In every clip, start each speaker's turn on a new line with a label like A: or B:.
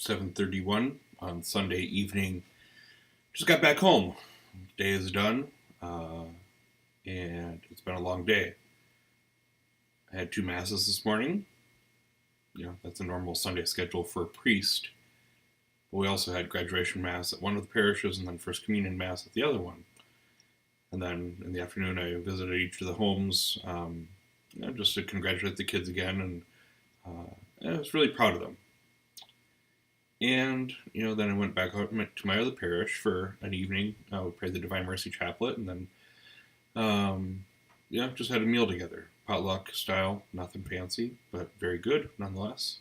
A: 7:31 on Sunday evening. Just got back home. Day is done, and it's been a long day. I had two masses this morning. That's a normal Sunday schedule for a priest. But we also had graduation mass at one of the parishes and then First Communion mass at the other one. And then in the afternoon, I visited each of the homes just to congratulate the kids again, and I was really proud of them. And, then I went back out to my other parish for an evening. I would pray the Divine Mercy Chaplet, and then, just had a meal together. Potluck style, nothing fancy, but very good nonetheless.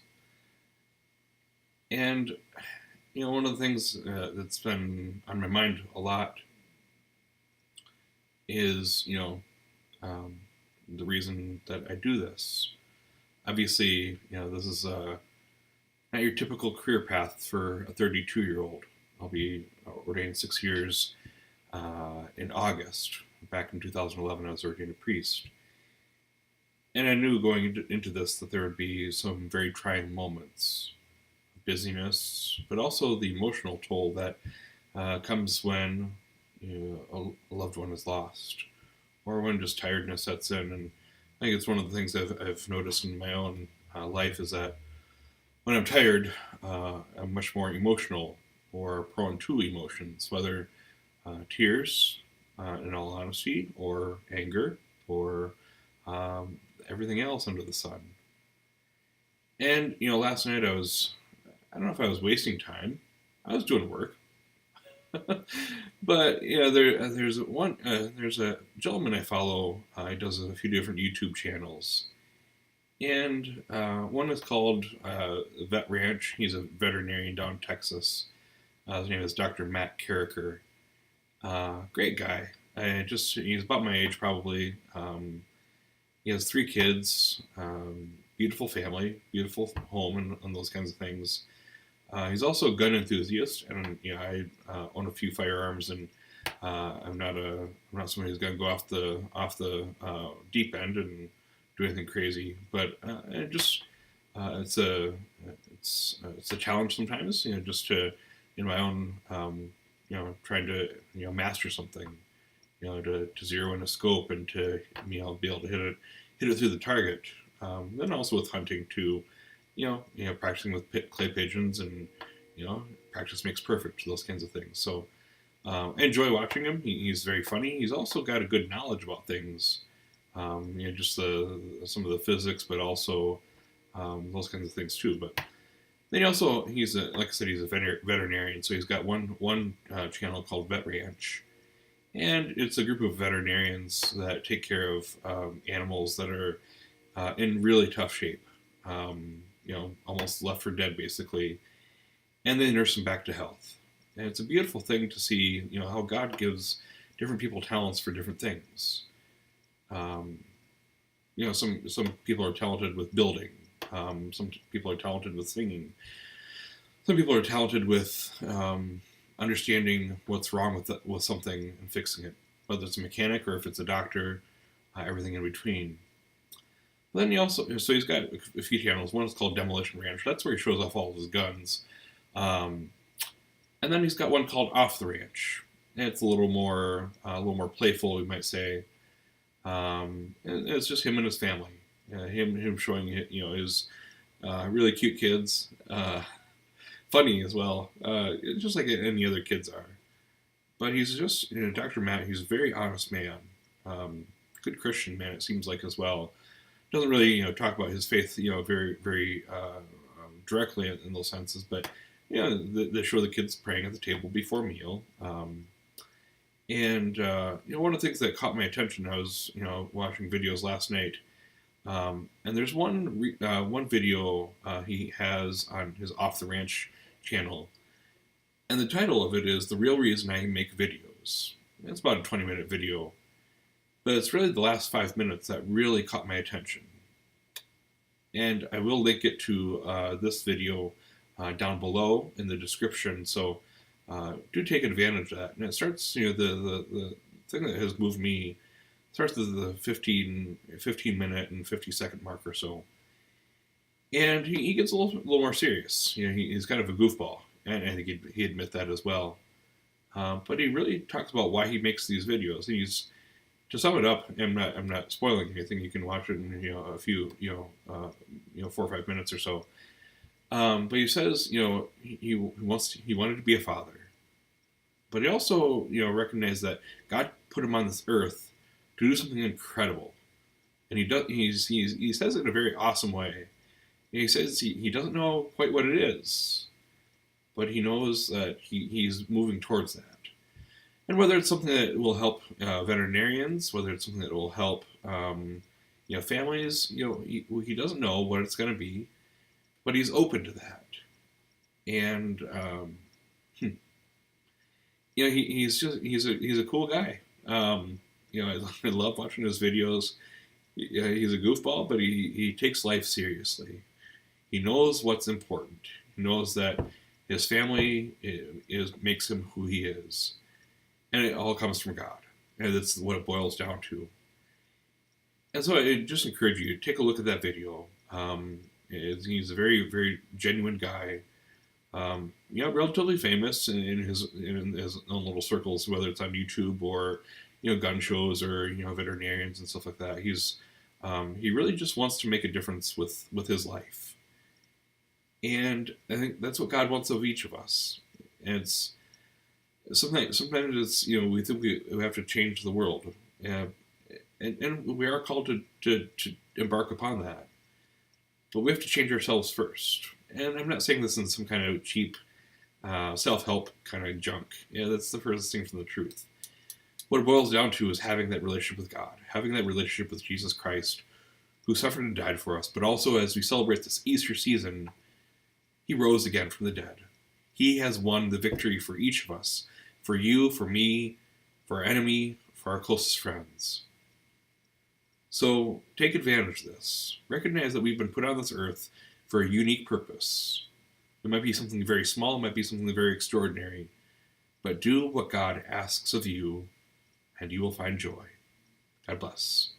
A: And, one of the things that's been on my mind a lot is, the reason that I do this. Obviously, this is not your typical career path for a 32-year-old. I'll be ordained 6 years in August. Back in 2011, I was ordained a priest. And I knew going into this that there would be some very trying moments, busyness, but also the emotional toll that comes when a loved one is lost, or when just tiredness sets in. And I think it's one of the things I've noticed in my own life is that when I'm tired, I'm much more emotional or prone to emotions, whether tears, in all honesty, or anger, or everything else under the sun. And, last night I don't know if I was wasting time. I was doing work. But, there's a gentleman I follow. He does a few different YouTube channels. And one is called Vet Ranch. He's a veterinarian down in Texas. His name is Dr. Matt Carricker. Great guy. He's about my age probably. He has 3 kids, beautiful family, beautiful home, and those kinds of things. He's also a gun enthusiast, and I own a few firearms, and I'm not somebody who's going to go off the deep end and do anything crazy. But it's a challenge sometimes, just to in my own trying to master something, to zero in a scope and to be able to hit it through the target. Then also with hunting too, practicing with clay pigeons, and practice makes perfect, those kinds of things. So I enjoy watching him. He's very funny. He's also got a good knowledge about things, just some of the physics, but also those kinds of things too. But then like I said, he's a veterinarian. So he's got one channel called Vet Ranch. And it's a group of veterinarians that take care of animals that are in really tough shape, almost left for dead, basically. And they nurse them back to health. And it's a beautiful thing to see, how God gives different people talents for different things. Some people are talented with building. Some people are talented with singing. Some people are talented with understanding what's wrong with something and fixing it, whether it's a mechanic or if it's a doctor, everything in between. Then he's got a few channels. One is called Demolition Ranch. That's where he shows off all of his guns. And then he's got one called Off the Ranch. And it's a little more playful, we might say. And it's just him and his family. Him showing his really cute kids. Funny as well, just like any other kids are. But he's just, Dr. Matt, he's a very honest man. Good Christian man, it seems like, as well. Doesn't really, talk about his faith, very, very directly in those senses. But, they show the kids praying at the table before meal. And one of the things that caught my attention, I was, watching videos last night. And there's one video he has on his Off the Ranch channel, and the title of it is "The Real Reason I Make Videos." It's about a 20-minute video, but it's really the last 5 minutes that really caught my attention. And I will link it to this video down below in the description, so do take advantage of that. And it starts, the thing that has moved me starts at the 15 minute and 50 second mark or so. And he gets a little more serious. He's kind of a goofball, and I think he'd admit that as well. But he really talks about why he makes these videos. He's To sum it up, I'm not spoiling anything. You can watch it in a few 4 or 5 minutes or so. But he says he wanted to be a father, but he also recognized that God put him on this earth to do something incredible, and he says it in a very awesome way. And he says he doesn't know quite what it is, but he knows that he's moving towards that. And whether it's something that will help veterinarians, whether it's something that will help families, he doesn't know what it's going to be, but he's open to that. And he's a cool guy. I love watching his videos. He's a goofball, but he takes life seriously. He knows what's important. He knows that his family makes him who he is, and it all comes from God, and that's what it boils down to. And so I just encourage you to take a look at that video. He's a very, very genuine guy. Relatively famous in his own little circles, whether it's on YouTube or gun shows or veterinarians and stuff like that. He really just wants to make a difference with his life, and I think that's what God wants of each of us. And it's sometimes it's we think we have to change the world, and we are called to embark upon that, but we have to change ourselves first. And I'm not saying this in some kind of cheap self-help kind of junk. That's the furthest thing from the truth. What it boils down to is having that relationship with God, having that relationship with Jesus Christ, who suffered and died for us, but also as we celebrate this Easter season, he rose again from the dead. He has won the victory for each of us, for you, for me, for our enemy, for our closest friends. So take advantage of this. Recognize that we've been put on this earth for a unique purpose. It might be something very small, it might be something very extraordinary, but do what God asks of you, and you will find joy. God bless.